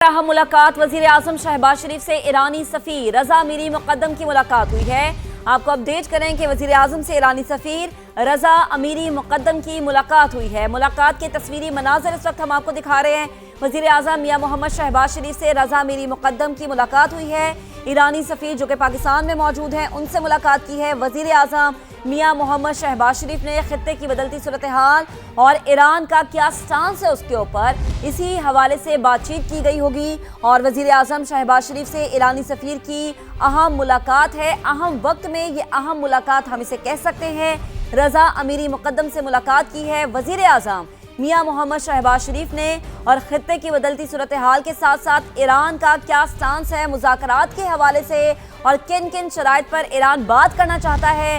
अहम मुलाकात वजीर आजम शहबाज शरीफ से ईरानी सफीर रजा अमीरी मुकद्दम की मुलाकात हुई है। आपको अपडेट करें कि वजीर आजम से ईरानी सफीर रजा अमीरी मुकद्दम की मुलाकात हुई है। मुलाकात के तस्वीरी मनाज़र इस वक्त हम आपको दिखा रहे हैं। वजीर आजम मियां मोहम्मद शहबाज शरीफ से रजा अमीरी मुकद्दम की मुलाकात हुई है। ईरानी सफीर जो कि पाकिस्तान में मौजूद हैं उनसे मुलाकात की है। वजीर आजम मियां मोहम्मद शहबाज शरीफ ने खित्ते की बदलती सूरत हाल और ईरान का क्या स्टांस है उसके ऊपर इसी हवाले से बातचीत की गई होगी। और वजीर आजम शहबाज शरीफ से ईरानी सफीर की अहम मुलाकात है। अहम वक्त में ये अहम मुलाकात हम इसे कह सकते हैं। रजा अमीरी मुकद्दम से मुलाकात की है वजीर आजम मियां मोहम्मद शहबाज शरीफ ने। और खित्ते की बदलती सूरत हाल के साथ साथ ईरान का क्या स्टांस है मुज़ाकरात के हवाले से और किन किन शराइत पर ईरान बात करना चाहता है,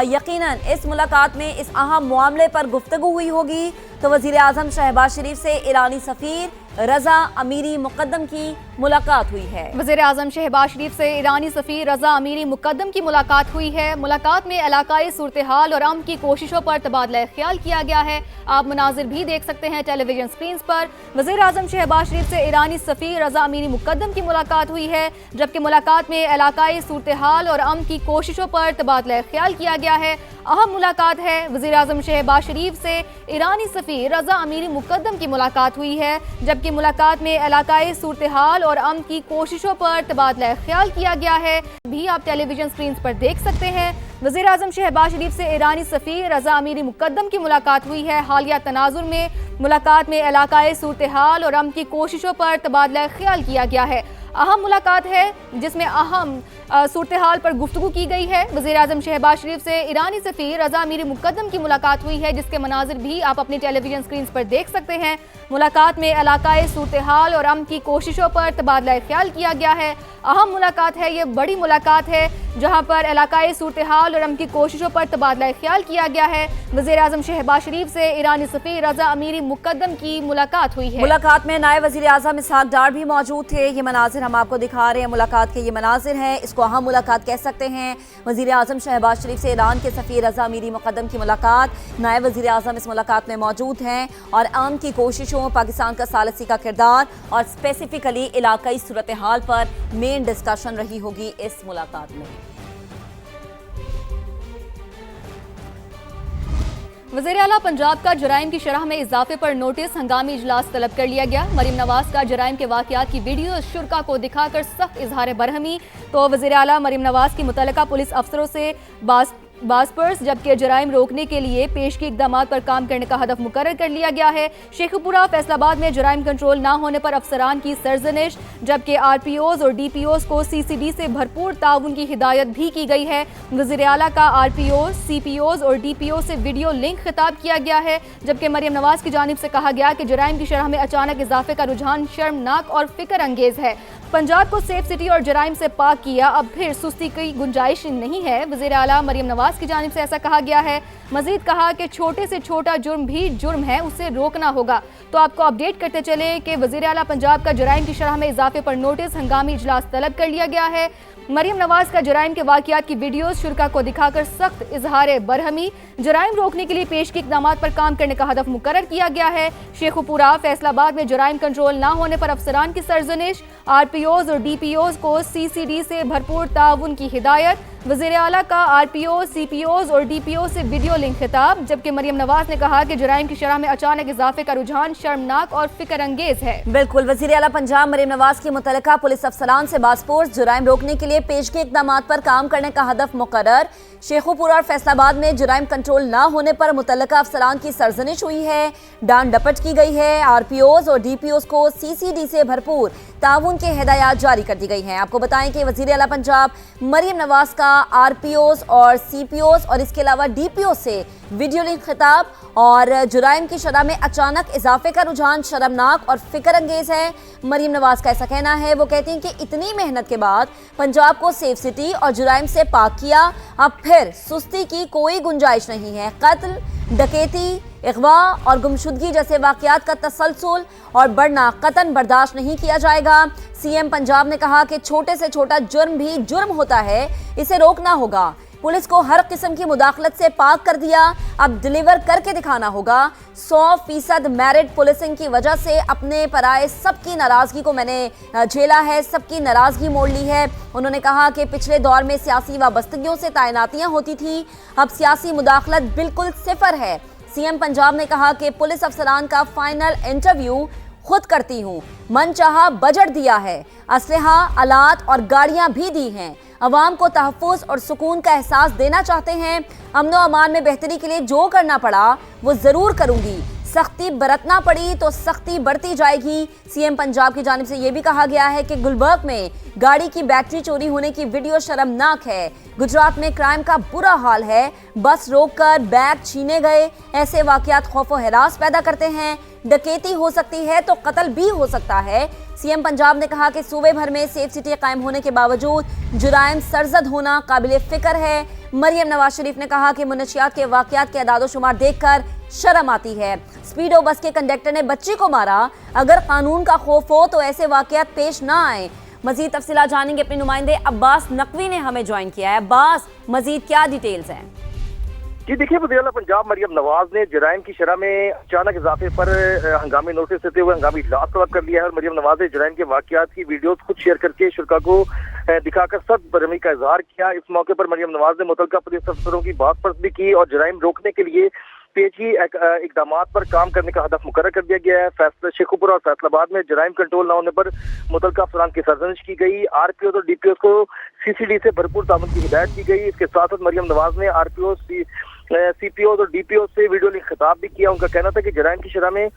यकीनन इस मुलाकात में इस अहम मामले पर गुफ्तगू हुई होगी। तो वज़ीर आज़म शहबाज शरीफ से ईरानी सफ़ीर रजा अमीरी मुकद्दम की मुलाकात हुई है। वज़ीर आज़म शहबाज शरीफ से ईरानी सफ़ीर रजा अमीरी मुकद्दम की मुलाकात हुई है। मुलाकात में इलाकाई सूरत हाल और अमन की कोशिशों पर तबादला ख्याल किया गया है। आप मनाजिर भी देख सकते हैं टेलीविजन स्क्रीन पर। वज़ीर आज़म शहबाज शरीफ से ईरानी सफ़ीर रजा अमीरी मुकद्दम की मुलाकात हुई है, जबकि मुलाकात में इलाकाई सूरत हाल और अमन की कोशिशों पर तबादला ख्याल किया गया है। अहम मुलाकात है। वज़ीर आज़म शहबाज शरीफ से ईरानी सफ़ीर रजा अमीरी मुकद्दम की मुलाकात हुई है, जबकि मुलाकात में इलाकाई सूरत हाल और अमन की कोशिशों पर तबादला ख्याल किया गया है। भी आप टेलीविजन स्क्रीन पर देख सकते हैं। वज़ीर आज़म शहबाज शरीफ से ईरानी सफ़ीर रजा अमीरी मुकद्दम की मुलाकात हुई है। हालिया तनाजुर में मुलाकात में इलाकाई सूरत हाल और अमन की कोशिशों पर तबादला ख्याल किया गया है। अहम मुलाकात है जिसमें अहम सूरत हाल पर गुफ्तगू की गई है। वज़ीर आज़म शहबाज शरीफ से ईरानी सफ़ीर रजा अमीरी मुकद्दम की मुलाकात हुई है, जिसके मनाजिर भी आप अपनी टेलीविजन स्क्रीन पर देख सकते हैं। मुलाकात में इलाकाई सूरत हाल और अमन की कोशिशों पर तबादला ख्याल किया गया है। अहम मुलाकात है, ये बड़ी मुलाकात है जहाँ पर इलाकाई सूरत हाल और अमन की कोशिशों पर तबादला ख्याल किया गया है। वज़ीर आज़म शहबाज शरीफ से ईरानी सफ़ीर रजा अमीरी मुकद्दम की मुलाकात हुई है। मुलाकात में नायब वज़ीर आज़म इसहाक डार भी मौजूद थे। ये मनाजिर हम आपको दिखा रहे हैं। मुलाकात के ये मनाजिर हैं, इसको अहम मुलाकात कह सकते हैं। वज़ीर आज़म शहबाज शरीफ से ईरान के सफ़ीर रजा अमीरी मुकद्दम की मुलाकात। नायब वज़ीर आज़म इस मुलाकात में मौजूद हैं और अमन की कोशिशों, पाकिस्तान का सालसी का किरदार और स्पेसिफिकली इलाकाई सूरत हाल पर मेन डिस्कशन रही होगी इस मुलाकात में। वज़ीर आला पंजाब का जराइम की शरह में इजाफे पर नोटिस हंगामी इजलास तलब कर लिया गया। मरीम नवाज का जराइम के वाक़यात की वीडियो शुरा को दिखाकर सख्त इजहार बरहमी। तो वज़ीर आला मरीम नवाज की मुतल्लिका पुलिस अफसरों से बासपर्स जबकि जराइम रोकने के लिए पेशगी इक़दाम पर काम करने का हदफ मुकर्रर कर लिया गया है। शेखपुरा फैसलाबाद में जराइम कंट्रोल ना होने पर अफसरान की सरजनिश, जबकि आरपीओज और डीपीओज को सीसीडी से भरपूर ताउन की हिदायत भी की गई है। वज़ीर आला का आरपीओज, सीपीओज और डीपीओ से वीडियो लिंक खिताब किया गया है, जबकि मरीम नवाज की जानिब से कहा गया कि जराइम की शरह में अचानक इजाफे का रुझान शर्मनाक और फिक्र अंगेज है। पंजाब को सेफ सिटी और जराइम से पाक किया, अब फिर सुस्ती की गुंजाइश नहीं है। वज़ीर आला मरीम नवाज की जानिब से ऐसा कहा गया है। मजीद कहा कि छोटे से छोटा जुर्म भी जुर्म है, उसे रोकना होगा। तो आपको अपडेट करते चले कि वज़ीर आला पंजाब का जराइम की शरह में इजाफे पर नोटिस हंगामी इजलास तलब कर लिया गया है। मरीम नवाज का जराइम के वाक़यात की वीडियोस शुरा को दिखाकर सख्त इजहार बरहमी। जराइम रोकने के लिए पेशगी इक़दाम पर काम करने का हदफ मुकर्रर किया गया है। शेखपुरा फैसलाबाद में जराइम कंट्रोल ना होने पर अफसरान की सरजनिश, आरपीओज और डीपीओज को सीसीडी से भरपूर ताउन की हिदायत। वज़ीर आला का आरपीओ, सीपीओज और डीपीओ से वीडियो लिंक खिताब, जबकि मरीम नवाज ने कहा कि जराइम की शरह में अचानक इजाफे का रुझान शर्मनाक और फिक्र अंगेज है। बिल्कुल, वज़ीर आला पंजाब मरीम नवाज की मुतल्लिका पुलिस अफसरान से बासपोर्स जराइम रोकने के लिए पेशगी इक़दाम पर काम करने का हदफ मुकर्रर। शेखपुरा और फैसलाबाद में जराइम कंट्रोल ना होने पर मुतल्लिका अफसरान की सरजनिश हुई है, डांट डपट की गई है। आरपीओज और डीपीओज को सीसीडी से भरपूर ताउन की हिदायत जारी कर दी गई हैं। आपको बताएं कि वज़ीर आला पंजाब मरीम नवाज का आरपीओज और सीपीओज और इसके अलावा डीपीओ से वीडियो लिंक खिताब और जुराइम की शरह में अचानक इजाफे का रुझान शर्मनाक और फिक्र अंगेज है। मरीम नवाज का ऐसा कहना है, वो कहती हैं कि इतनी मेहनत के बाद पंजाब को सेफ सिटी और जुराइम से पाक किया, अब फिर सुस्ती की कोई गुंजाइश नहीं है। कत्ल, डकैती, अगवा और गुमशुदगी जैसे वाक़यात का तसलसल और बढ़ना कतन बर्दाश्त नहीं किया जाएगा। सीएम पंजाब ने कहा कि छोटे से छोटा जुर्म भी जुर्म होता है, इसे रोकना होगा। पुलिस को हर किस्म की मुदाखलत से पाक कर दिया, अब डिलीवर करके दिखाना होगा। 100% मेरिट पुलिसिंग की वजह से अपने पराए सबकी नाराजगी को मैंने झेला है, सबकी नाराजगी मोड़ ली है। उन्होंने कहा कि पिछले दौर में सियासी वाबस्तगियों से तैनातियां होती थी, अब सियासी मुदाखलत बिल्कुल सिफर है। सीएम पंजाब ने कहा कि पुलिस अफसरान का फाइनल इंटरव्यू खुद करती हूँ, मन चाहा बजट दिया है, असलहा, आलात और गाड़ियां भी दी हैं। अवाम को तहफ़्फ़ुज़ और सुकून का एहसास देना चाहते हैं। अमन व अमान में बेहतरी के लिए जो करना पड़ा वो ज़रूर करूँगी, सख्ती बरतना पड़ी तो सख्ती बढ़ती जाएगी। सीएम पंजाब की जानिब से ये भी कहा गया है कि गुलबर्ग में गाड़ी की बैटरी चोरी होने की वीडियो शर्मनाक है। गुजरात में क्राइम का बुरा हाल है, बस रोककर बैग छीने गए, ऐसे वाक़यात खौफ व हरास पैदा करते हैं। डकैती हो सकती है तो कत्ल भी हो सकता है। सीएम पंजाब ने कहा कि सूबे भर में सेफ सिटी कायम होने के बावजूद जुराइम सरजद होना काबिल फ़िक्र है। मरियम नवाज शरीफ ने कहा कि मुनशियात के वाक़यात के अदाद शुमार देखकर शर्म आती है। स्पीडो बस के कंडक्टर ने बच्ची को मारा, अगर कानून का खौफ हो तो ऐसे वाक़यात पेश ना आए। मजीद तफसीलात जानेंगे, अपने नुमाइंदे अब्बास नकवी ने हमें ज्वाइन किया है। अब्बास, मजीद क्या डिटेल्स हैं? जी देखिए, वज़ीर-ए-आला पंजाब मरियम नवाज ने जराइम की शरह में अचानक इजाफे पर हंगामी नोटिस देते हुए हंगामी इजलास तलब कर लिया है और मरियम नवाज ने जराइम के वाक़यात की वीडियोस खुद शेयर करके शुरा को दिखाकर सख्त का इजहार किया। इस मौके पर मरियम नवाज ने मुतल्लिका पुलिस अफसरों की बात परस भी की और जराइम रोकने के लिए पेची इकदाम पर काम करने का हदफ मुकर्रर कर दिया गया है। फैसला शेखुपुरा और फैसलाबाद में जराइम कंट्रोल न होने पर मुतल्लिका अफसरान की सरजनिश की गई। आरपीओ और डीपीओ को सीसीडी से भरपूर ताउन की हिदायत की गई। इसके साथ साथ मरियम नवाज ने आरपीओ, सीपीओ और डीपीओ से वीडियो लिंक खिताब भी किया। उनका कहना था कि जराइम की शरह में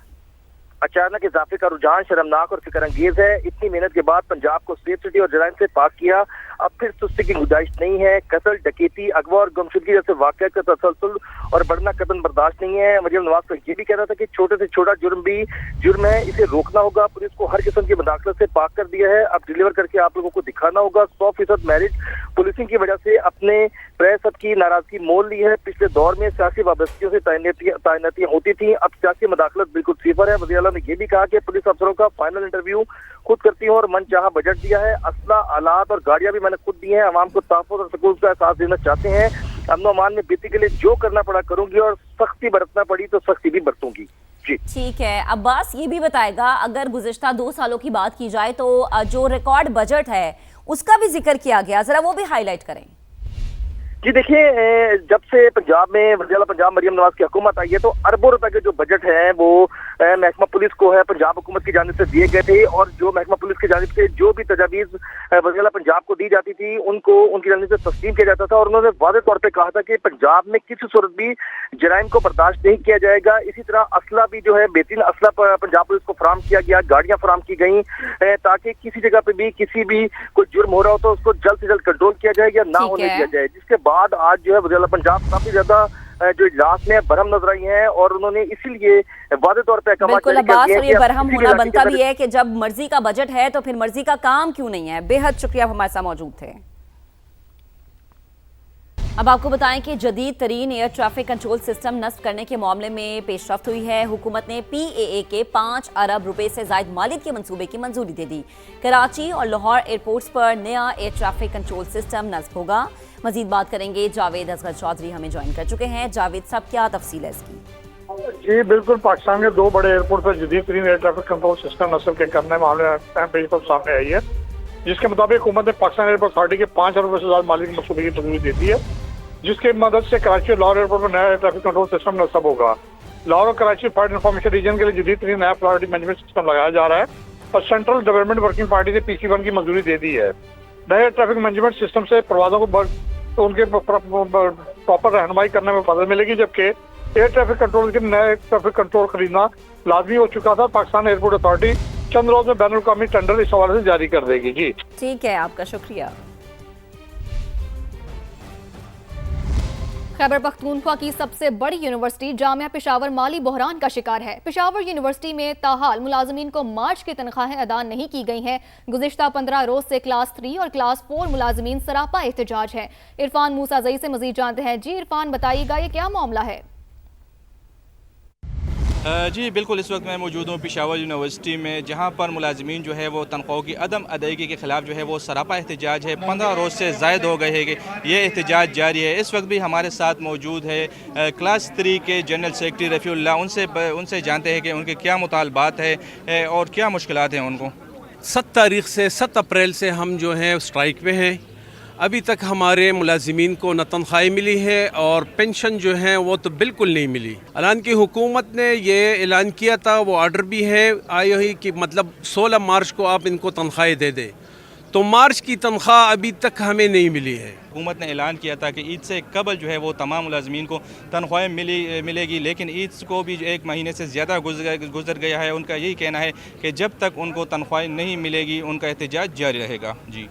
अचानक इजाफे का रुझान शर्मनाक और फिक्र अंगेज है। इतनी मेहनत के बाद पंजाब को सेफ सिटी और जराइम से पाक किया, अब फिर सुस्ती की गुंजाइश नहीं है। कत्ल, डकैती, अगवा और गुमशुदगी जैसे वाक़यात का तसलसल और बढ़ना कदम बर्दाश्त नहीं है। मरियम नवाज का ये भी कहना था कि छोटे से छोटा जुर्म भी जुर्म है, इसे रोकना होगा। पुलिस को हर किस्म की मुदाखलत से पाक कर दिया है, अब डिलीवर करके आप लोगों को दिखाना होगा। 100% मेरिट पुलिसिंग की वजह से अपने प्रेस की नाराजगी मोल ली है। पिछले दौर में सियासी वाबस्तियों से तैनातियां होती थी, अब सियासी मुदाखलत बिल्कुल सिफर है। वज़ीर-ए-आला ने यह भी कहा कि पुलिस अफसरों का फाइनल इंटरव्यू खुद करती हूँ और मन चाहा बजट दिया है, असला, आलात और गाड़ियां भी मैंने खुद दी हैं। अवाम को तहफ़्फ़ुज़ और सुकून का एहसास देना चाहते हैं। अमन व अमान में बेहतरी के लिए जो करना पड़ा करूंगी और सख्ती बरतना पड़ी तो सख्ती भी बरतूंगी। जी ठीक है अब्बास, ये भी बताएगा अगर गुज़िश्ता 2 सालों की बात की जाए तो जो रिकॉर्ड बजट है उसका भी जिक्र किया गया, जरा वो भी हाईलाइट करें। जी देखिए, जब से पंजाब में वज़ीर-ए-आला पंजाब मरियम नवाज की हुकूमत आई है तो अरबों रुपए के जो बजट है वो महकमा पुलिस को है पंजाब हुकूमत की जानिब से दिए गए थे और जो महकमा पुलिस की जानिब से जो भी तजावीज़ वज़ीर-ए-आला पंजाब को दी जाती थी उनको उनकी जानिब से तस्लीम किया जाता था और उन्होंने वाज़ेह तौर पर कहा था कि पंजाब में किसी सूरत भी जराइम को बर्दाश्त नहीं किया जाएगा। इसी तरह असला भी जो है बेहतरीन असला पंजाब पुलिस को फराम किया गया, गाड़ियाँ फराम की गई ताकि किसी जगह पे भी किसी भी कोई जुर्म हो रहा हो तो उसको जल्द से जल्द कंट्रोल किया जाए या ना होने दिया जाए। जिसके बाद आज जो है वज़ीर-ए-आला पंजाब काफी ज्यादा जो इजलास में बरहम नजर आई हैं और उन्होंने इसीलिए वाज़ेह तौर पे बिल्कुल अब्बास, और ये बरहम होना बनता भी है कि जब मर्जी का बजट है तो फिर मर्जी का काम क्यों नहीं है। बेहद शुक्रिया, आप हमारे साथ मौजूद थे। अब आपको बताएं कि जदीद तरीन एयर ट्रैफिक कंट्रोल सिस्टम नस्ब करने के मामले में पेशरफ्त हुई है। हुकूमत ने PAA के 5 अरब रुपए से ज़ायद मालियत के मंसूबे की मंजूरी दे दी। कराची और लाहौर एयरपोर्ट्स पर नया एयर ट्रैफिक कंट्रोल सिस्टम नस्ब होगा। मजीद बात करेंगे, जावेद असगर चौधरी हमें ज्वाइन कर चुके हैं। जावेद साहब, क्या तफसील है इसकी? जी बिल्कुल, पाकिस्तान के 2 बड़े एयरपोर्ट पर जदीद तरीन एयर ट्रैफिक कंट्रोल सिस्टम नस्ब के करने मामले में सामने आई है, जिसके मुताबिक हुकूमत ने पाकिस्तान एयरपोर्ट अथॉरिटी के 5 अरब रुपए से ज़्यादा मालियत के मंसूबे की मंजूरी दे दी है, जिसकी मदद से कराची और लाहौर एयरपोर्ट पर नया एयर ट्रैफिक कंट्रोल सिस्टम नस्ब होगा। लाहौर और कराची फ्लाइट इन्फॉर्मेशन रीजन के लिए जदीद तरीन नया प्रायोरिटी मैनेजमेंट सिस्टम लगाया जा रहा है और सेंट्रल गवर्नमेंट वर्किंग पार्टी ने PC1 की मंजूरी दे दी है। नए एयर ट्रैफिक मैनेजमेंट सिस्टम से प्रवासों को तो उनके प्रॉपर रहनुमाई करने में मदद मिलेगी, जबकि एयर ट्रैफिक कंट्रोल के नए ट्रैफिक कंट्रोल खरीदना लाजमी हो चुका था। पाकिस्तान एयरपोर्ट अथॉरिटी चंद रोज में बैनुल-अक़वामी टेंडर इस हवाले से जारी कर देगी। जी ठीक है, आपका शुक्रिया। खैबर पख्तूनख्वा की सबसे बड़ी यूनिवर्सिटी जामिया पेशावर माली बहरान का शिकार है। पेशावर यूनिवर्सिटी में ताहाल मुलाजमीन को मार्च की तनख्वाहें अदा नहीं की गई हैं। गुज़िश्ता 15 रोज से क्लास 3 और क्लास 4 मुलाजमीन सरापा एहतजाज है। इरफान मूसाज़ई से मजीद जानते हैं। जी इरफान, बताइएगा ये क्या मामला है? जी बिल्कुल, इस वक्त मैं मौजूद हूँ पेशावर यूनिवर्सिटी में, जहाँ पर मुलाजमीन जो है वो तनख्वाहों की अदम अदायगी के ख़िलाफ़ जो है वो सरापा एहतजाज है। 15 रोज़ से ज़ायद हो गए हैं कि ये एहतजाज जारी है। इस वक्त भी हमारे साथ मौजूद है क्लास 3 के जनरल सेक्रेटरी रफ़ीउल्लाह। उनसे जानते हैं कि उनके क्या मुतालबात है और क्या मुश्किलात हैं उनको। 7 अप्रैल से हम जो हैं स्ट्राइक पे हैं। अभी तक हमारे मुलाजिमीन को न तनख्वाही मिली है और पेंशन जो है वो तो बिल्कुल नहीं मिली। ऐलान की हुकूमत ने ये ऐलान किया था, वो आर्डर भी है आई हुई कि मतलब 16 मार्च को आप इनको तनख्वाही दे दें, तो मार्च की तनख्वाह अभी तक हमें नहीं मिली है। हुकूमत ने ऐलान किया था कि ईद से कबल जो है वो तमाम मुलाजमीन को तनख्वाहें मिलेगी, लेकिन ईद को भी 1 महीने से ज़्यादा गुजर गया है। उनका यही कहना है कि जब तक उनको तनख्वाहें नहीं मिलेगी उनका एहतजाज जारी रहेगा। जी।